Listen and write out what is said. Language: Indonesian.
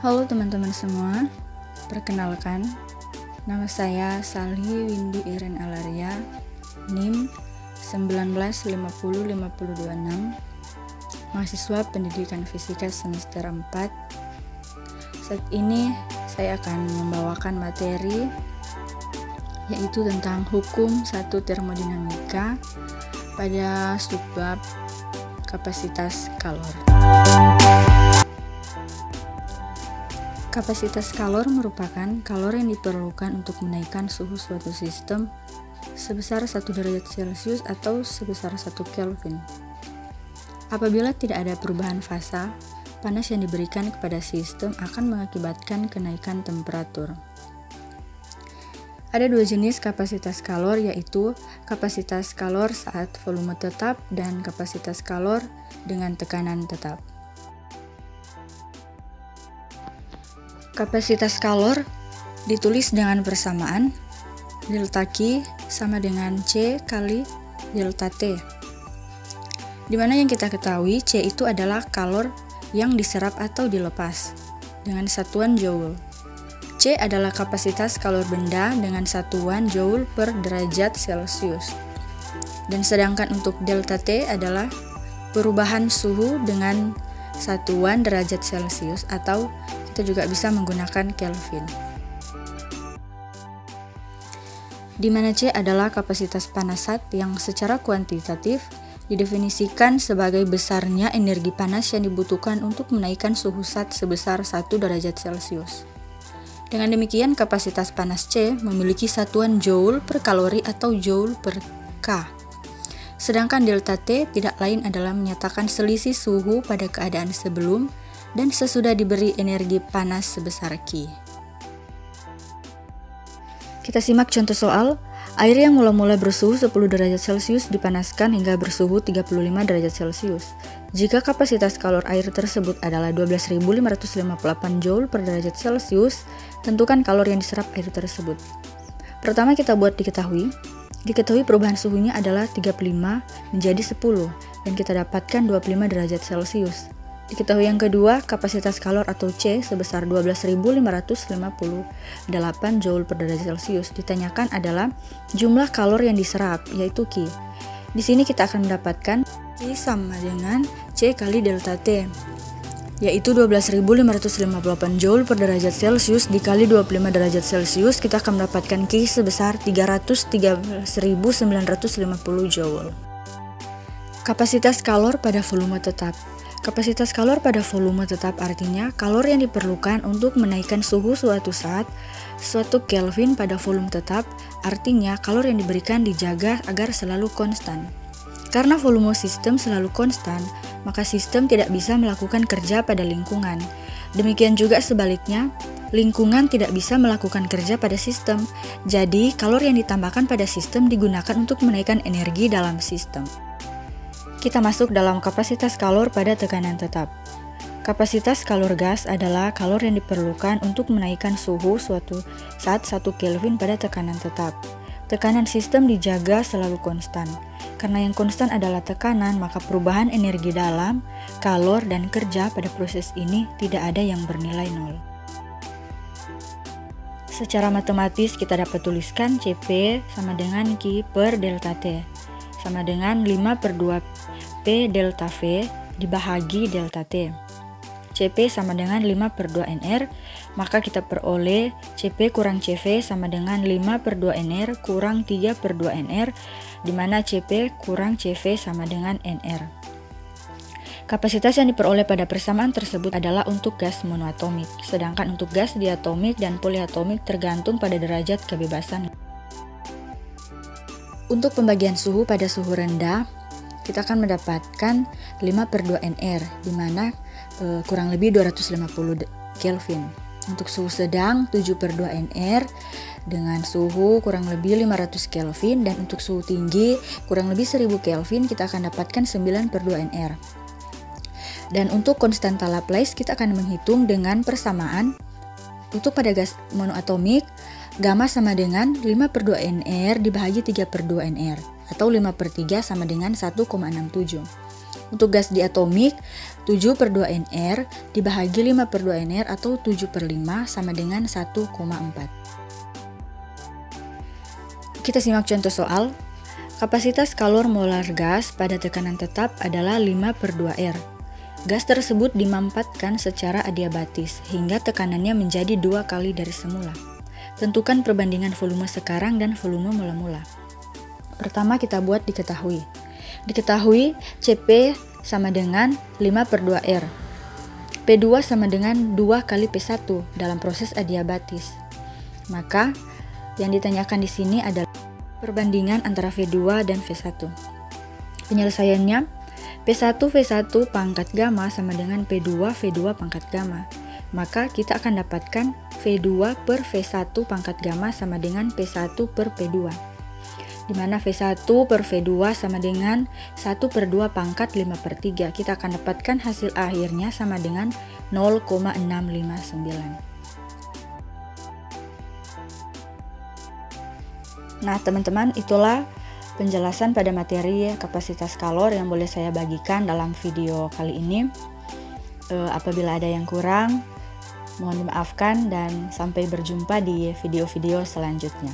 Halo teman-teman semua, perkenalkan, nama saya Salhi Windy Iren Alaria, NIM 1950526, mahasiswa pendidikan fisika semester 4. Saat ini saya akan membawakan materi yaitu tentang hukum 1 termodinamika pada subbab kapasitas kalor. Kapasitas kalor merupakan kalor yang diperlukan untuk menaikkan suhu suatu sistem sebesar 1 derajat Celcius atau sebesar 1 Kelvin. Apabila tidak ada perubahan fasa, panas yang diberikan kepada sistem akan mengakibatkan kenaikan temperatur. Ada dua jenis kapasitas kalor, yaitu kapasitas kalor saat volume tetap dan kapasitas kalor dengan tekanan tetap. Kapasitas kalor ditulis dengan persamaan delta Q sama dengan C kali delta T, di mana yang kita ketahui C itu adalah kalor yang diserap atau dilepas dengan satuan joule. C adalah kapasitas kalor benda dengan satuan joule per derajat Celcius. Dan sedangkan untuk delta T adalah perubahan suhu dengan satuan derajat Celcius, atau kita juga bisa menggunakan Kelvin. Di mana C adalah kapasitas panasat yang secara kuantitatif didefinisikan sebagai besarnya energi panas yang dibutuhkan untuk menaikkan suhu zat sebesar 1 derajat Celcius. Dengan demikian, kapasitas panas C memiliki satuan joule per kalori atau joule per K. Sedangkan delta T tidak lain adalah menyatakan selisih suhu pada keadaan sebelum dan sesudah diberi energi panas sebesar Q. Kita simak contoh soal. Air yang mula-mula bersuhu 10 derajat Celcius dipanaskan hingga bersuhu 35 derajat Celcius. Jika kapasitas kalor air tersebut adalah 12.558 Joule per derajat Celcius, tentukan kalor yang diserap air tersebut. Pertama kita buat diketahui perubahan suhunya adalah 35 menjadi 10 dan kita dapatkan 25 derajat Celcius. Diketahui yang kedua, kapasitas kalor atau C sebesar 12.558 Joule per derajat Celcius. Ditanyakan adalah jumlah kalor yang diserap, yaitu Q. Di sini kita akan mendapatkan Q sama dengan C kali delta T, yaitu 12.558 Joule per derajat Celcius dikali 25 derajat Celcius, kita akan mendapatkan Q sebesar 313.950 Joule. Kapasitas kalor pada volume tetap. Kapasitas kalor pada volume tetap artinya kalor yang diperlukan untuk menaikkan suhu suatu zat, suatu Kelvin pada volume tetap, artinya kalor yang diberikan dijaga agar selalu konstan. Karena volume sistem selalu konstan, maka sistem tidak bisa melakukan kerja pada lingkungan. Demikian juga sebaliknya, lingkungan tidak bisa melakukan kerja pada sistem. Jadi, kalor yang ditambahkan pada sistem digunakan untuk menaikkan energi dalam sistem. Kita masuk dalam kapasitas kalor pada tekanan tetap. Kapasitas kalor gas adalah kalor yang diperlukan untuk menaikkan suhu suatu saat 1 Kelvin pada tekanan tetap. Tekanan sistem dijaga selalu konstan. Karena yang konstan adalah tekanan, maka perubahan energi dalam, kalor, dan kerja pada proses ini tidak ada yang bernilai nol. Secara matematis kita dapat tuliskan Cp sama dengan Q per delta T sama dengan 5 per 2 P delta V dibahagi delta T. Cp sama dengan 5 per 2 Nr, maka kita peroleh Cp kurang Cv sama dengan 5 per 2 Nr kurang 3 per 2 Nr, di mana Cp kurang Cv sama dengan Nr. Kapasitas yang diperoleh pada persamaan tersebut adalah untuk gas monoatomik, sedangkan untuk gas diatomik dan poliatomik tergantung pada derajat kebebasan. Untuk pembagian suhu pada suhu rendah, kita akan mendapatkan 5 per 2 Nr, di mana kurang lebih 250 Kelvin. Untuk suhu sedang 7 per 2 Nr dengan suhu kurang lebih 500 Kelvin, dan untuk suhu tinggi kurang lebih 1000 Kelvin kita akan dapatkan 9 per 2 Nr. Dan untuk konstanta Laplace kita akan menghitung dengan persamaan. Untuk pada gas monoatomik, gamma sama dengan 5 per 2 Nr dibahagi 3 per 2 Nr, atau 5 per 3 sama dengan 1,67. Untuk gas diatomik, 7/2 NR dibahagi 5/2 NR atau 7/5 sama dengan 1,4. Kita simak contoh soal. Kapasitas kalor molar gas pada tekanan tetap adalah 5/2R. Gas tersebut dimampatkan secara adiabatis hingga tekanannya menjadi 2 kali dari semula. Tentukan perbandingan volume sekarang dan volume mula-mula. Pertama kita buat diketahui. Diketahui CP sama dengan 5/2R. P2 sama dengan 2 kali P1 dalam proses adiabatis. Maka yang ditanyakan di sini adalah perbandingan antara V2 dan V1. Penyelesaiannya, P1 V1 pangkat gamma sama dengan P2 V2 pangkat gamma. Maka kita akan dapatkan V2 per V1 pangkat gamma sama dengan P1 per P2. Di mana V1 per V2 sama dengan 1/2 pangkat 5/3. Kita akan dapatkan hasil akhirnya sama dengan 0,659. Nah teman-teman, itulah penjelasan pada materi kapasitas kalor yang boleh saya bagikan dalam video kali ini. Apabila ada yang kurang, mohon dimaafkan dan sampai berjumpa di video-video selanjutnya.